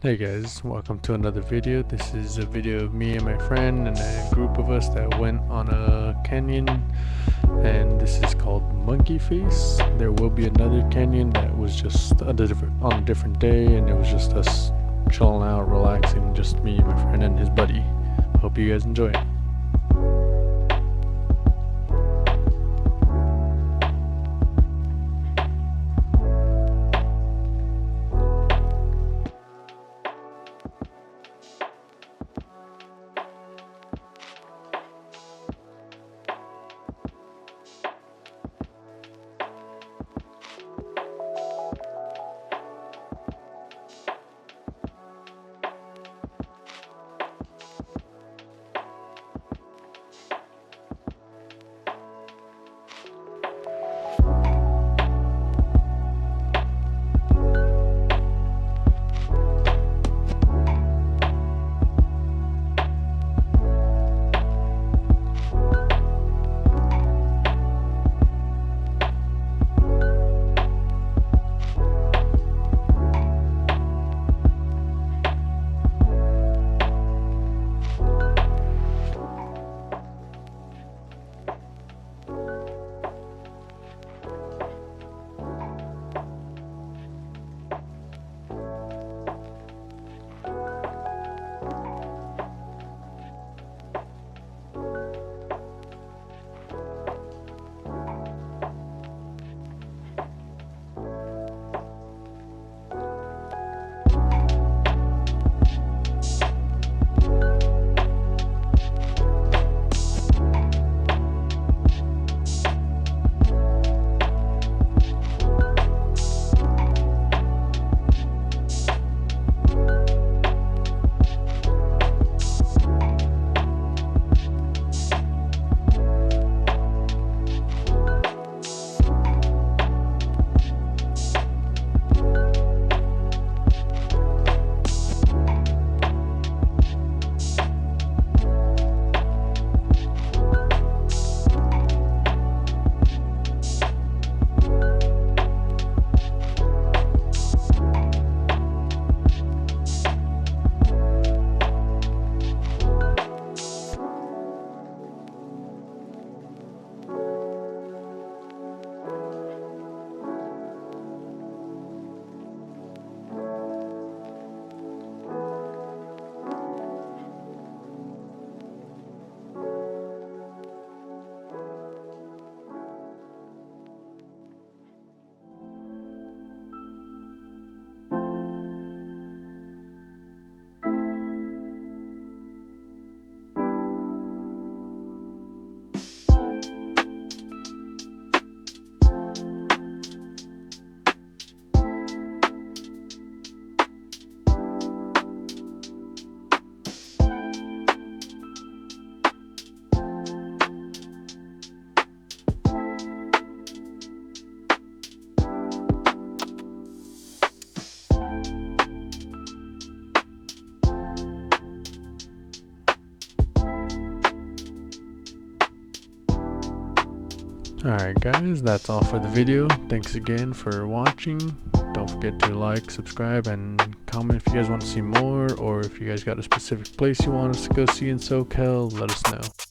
Hey guys, welcome to another video. This is a video of me and my friend and a group of us that went on a canyon, and this is called Monkey Face. There will be another canyon that was just on a different day, and it was just us chilling out, relaxing, just me, my friend, and his buddy. Hope you guys enjoy it. Alright guys, that's all for the video. Thanks again for watching. Don't forget to like, subscribe, and comment if you guys want to see more, or if you guys got a specific place you want us to go see in SoCal, let us know.